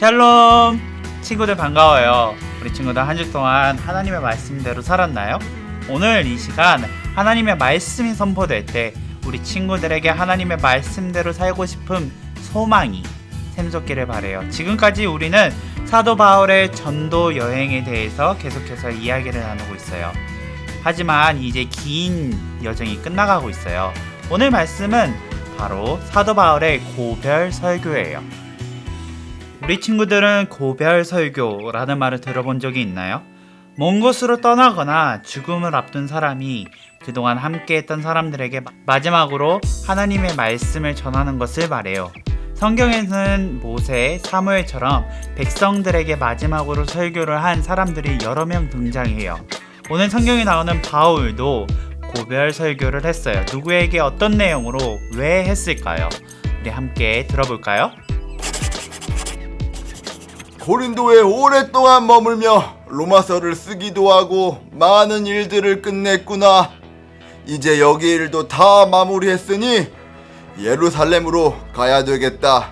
샬롬! 친구들 반가워요. 우리 친구들 한 주 동안 하나님의 말씀대로 살았나요? 오늘 이 시간 하나님의 말씀이 선포될 때 우리 친구들에게 하나님의 말씀대로 살고 싶은 소망이 샘솟기를 바래요. 지금까지 우리는 사도 바울의 전도 여행에 대해서 계속해서 이야기를 나누고 있어요. 하지만 이제 긴 여정이 끝나가고 있어요. 오늘 말씀은 바로 사도 바울의 고별 설교예요. 우리 친구들은 고별 설교라는 말을 들어본 적이 있나요? 먼 곳으로 떠나거나 죽음을 앞둔 사람이 그동안 함께했던 사람들에게 마지막으로 하나님의 말씀을 전하는 것을 말해요. 성경에는 모세, 사무엘처럼 백성들에게 마지막으로 설교를 한 사람들이 여러 명 등장해요. 오늘 성경에 나오는 바울도 고별 설교를 했어요. 누구에게 어떤 내용으로 왜 했을까요? 우리 함께 들어볼까요? 고린도에 오랫동안 머물며 로마서를 쓰기도 하고 많은 일들을 끝냈구나. 이제 여기 일도 다 마무리했으니 예루살렘으로 가야 되겠다.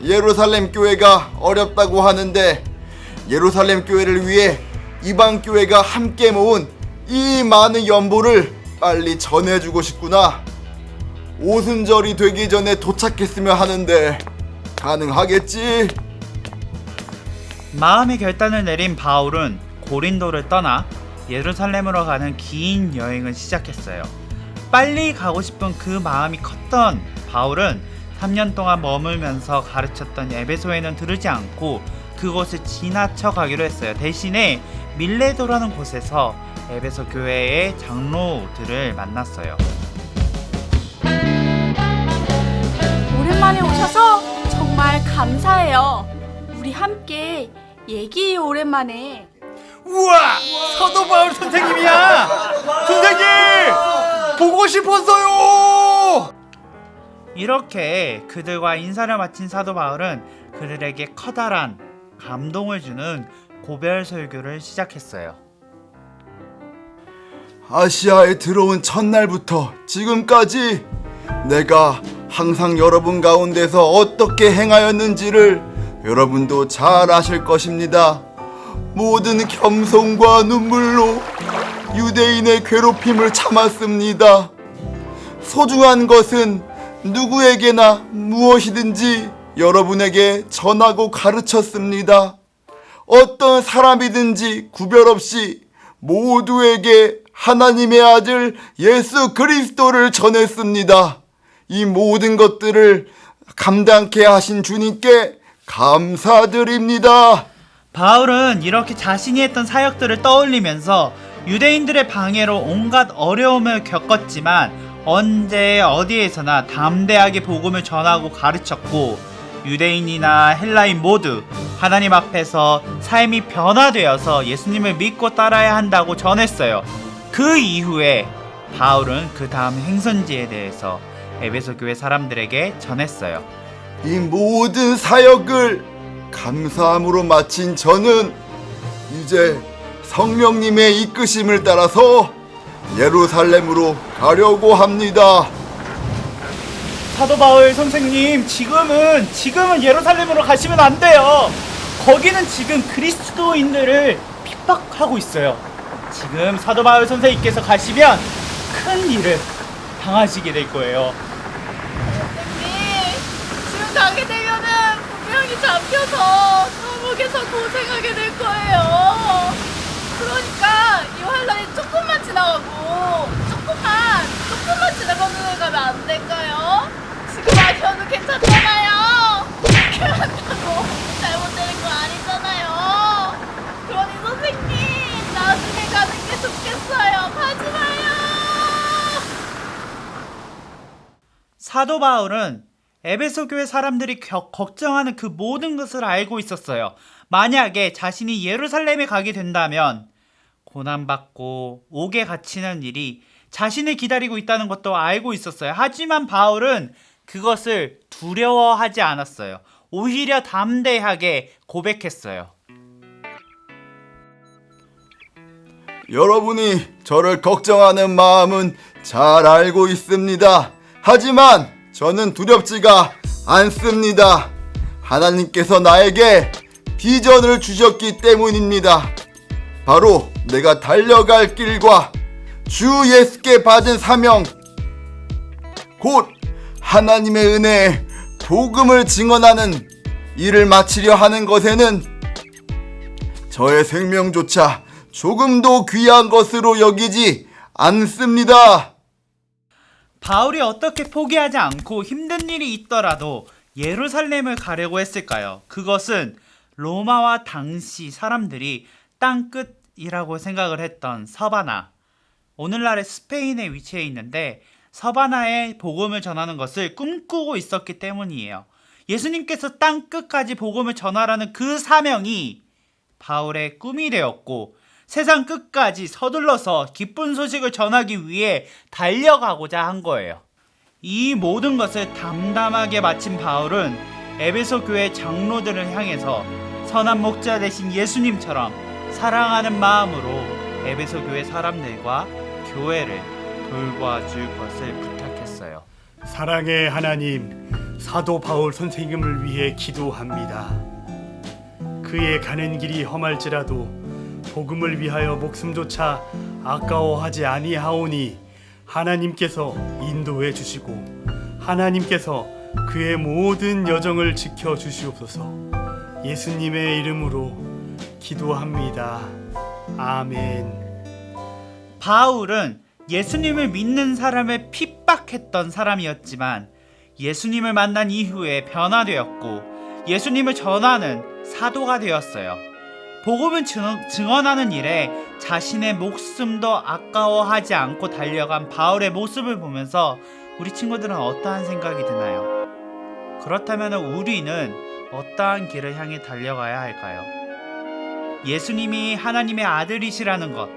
예루살렘 교회가 어렵다고 하는데 예루살렘 교회를 위해 이방 교회가 함께 모은 이 많은 연보를 빨리 전해주고 싶구나. 오순절이 되기 전에 도착했으면 하는데 가능하겠지? 마음의 결단을 내린 바울은 고린도를 떠나 예루살렘으로 가는 긴 여행을 시작했어요. 빨리 가고 싶은 그 마음이 컸던 바울은 3년 동안 머물면서 가르쳤던 에베소에는 들르지 않고 그곳을 지나쳐 가기로 했어요. 대신에 밀레도라는 곳에서 에베소 교회의 장로들을 만났어요. 오랜만에 오셔서 정말 감사해요. 우리 함께 얘기해요. 오랜만에. 우와! 사도 바울 선생님이야! 선생님! 보고 싶었어요! 이렇게 그들과 인사를 마친 사도 바울은 그들에게 커다란 감동을 주는 고별 설교를 시작했어요. 아시아에 들어온 첫날부터 지금까지 내가 항상 여러분 가운데서 어떻게 행하였는지를 여러분도 잘 아실 것입니다. 모든 겸손과 눈물로 유대인의 괴롭힘을 참았습니다. 소중한 것은 누구에게나 무엇이든지 여러분에게 전하고 가르쳤습니다. 어떤 사람이든지 구별 없이 모두에게 하나님의 아들 예수 그리스도를 전했습니다. 이 모든 것들을 감당케 하신 주님께 감사드립니다. 바울은 이렇게 자신이 했던 사역들을 떠올리면서 유대인들의 방해로 온갖 어려움을 겪었지만 언제 어디에서나 담대하게 복음을 전하고 가르쳤고 유대인이나 헬라인 모두 하나님 앞에서 삶이 변화되어서 예수님을 믿고 따라야 한다고 전했어요. 그 이후에 바울은 그 다음 행선지에 대해서 에베소 교회 사람들에게 전했어요. 이 모든 사역을 감사함으로 마친 저는 이제 성령님의 이끄심을 따라서 예루살렘으로 가려고 합니다. 사도 바울 선생님, 지금은 예루살렘으로 가시면 안 돼요. 거기는 지금 그리스도인들을 핍박하고 있어요. 지금 사도 바울 선생님께서 가시면 큰 일을 당하시게 될 거예요. 선생님, 지금 가게 되면은 분명히 잡혀서 감옥에서 고생하게 될 거예요. 그러니까 이 환란이 조금만 지나가고 조금만 지나가는 가면 안 될까요? 지금 아셔도 괜찮잖아요. 이렇게 한다고 잘못되는 거 아니잖아요. 그러니 선생님, 나중에 가는 게 좋겠어요. 가지 마요. 사도 바울은 에베소 교회 사람들이 걱정하는 그 모든 것을 알고 있었어요. 만약에 자신이 예루살렘에 가게 된다면 고난받고 옥에 갇히는 일이 자신을 기다리고 있다는 것도 알고 있었어요. 하지만 바울은 그것을 두려워하지 않았어요. 오히려 담대하게 고백했어요. 여러분이 저를 걱정하는 마음은 잘 알고 있습니다. 하지만 저는 두렵지가 않습니다. 하나님께서 나에게 비전을 주셨기 때문입니다. 바로 내가 달려갈 길과 주 예수께 받은 사명, 곧 하나님의 은혜에 복음을 증언하는 일을 마치려 하는 것에는 저의 생명조차 조금도 귀한 것으로 여기지 않습니다. 바울이 어떻게 포기하지 않고 힘든 일이 있더라도 예루살렘을 가려고 했을까요? 그것은 로마와 당시 사람들이 땅끝이라고 생각을 했던 서바나, 오늘날의 스페인에 위치해 있는데 서바나에 복음을 전하는 것을 꿈꾸고 있었기 때문이에요. 예수님께서 땅끝까지 복음을 전하라는 그 사명이 바울의 꿈이 되었고 세상 끝까지 서둘러서 기쁜 소식을 전하기 위해 달려가고자 한 거예요. 이 모든 것을 담담하게 마친 바울은 에베소 교회 장로들을 향해서 선한 목자 되신 예수님처럼 사랑하는 마음으로 에베소 교회 사람들과 교회를 돌봐줄 것을 부탁했어요. 사랑의 하나님, 사도 바울 선생님을 위해 기도합니다. 그의 가는 길이 험할지라도 복음을 위하여 목숨조차 아까워하지 아니하오니 하나님께서 인도해 주시고 하나님께서 그의 모든 여정을 지켜 주시옵소서. 예수님의 이름으로 기도합니다. 아멘. 바울은 예수님을 믿는 사람을 핍박했던 사람이었지만 예수님을 만난 이후에 변화되었고 예수님을 전하는 사도가 되었어요. 복음을 증언하는 일에 자신의 목숨도 아까워하지 않고 달려간 바울의 모습을 보면서 우리 친구들은 어떠한 생각이 드나요? 그렇다면 우리는 어떠한 길을 향해 달려가야 할까요? 예수님이 하나님의 아들이시라는 것,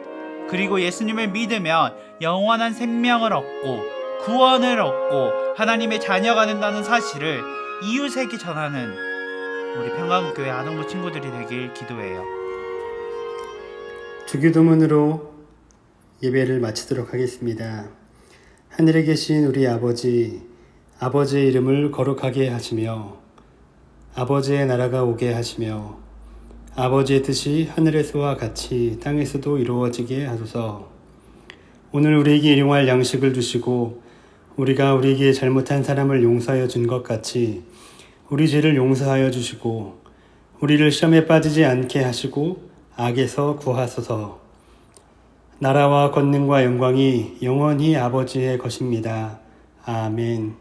그리고 예수님을 믿으면 영원한 생명을 얻고 구원을 얻고 하나님의 자녀가 된다는 사실을 이웃에게 전하는 우리 평강교회 아동부 친구들이 되길 기도해요. 주기도문으로 예배를 마치도록 하겠습니다. 하늘에 계신 우리 아버지, 아버지의 이름을 거룩하게 하시며 아버지의 나라가 오게 하시며 아버지의 뜻이 하늘에서와 같이 땅에서도 이루어지게 하소서. 오늘 우리에게 일용할 양식을 주시고 우리가 우리에게 잘못한 사람을 용서하여 준 것 같이 우리 죄를 용서하여 주시고 우리를 시험에 빠지지 않게 하시고 악에서 구하소서. 나라와 권능과 영광이 영원히 아버지의 것입니다. 아멘.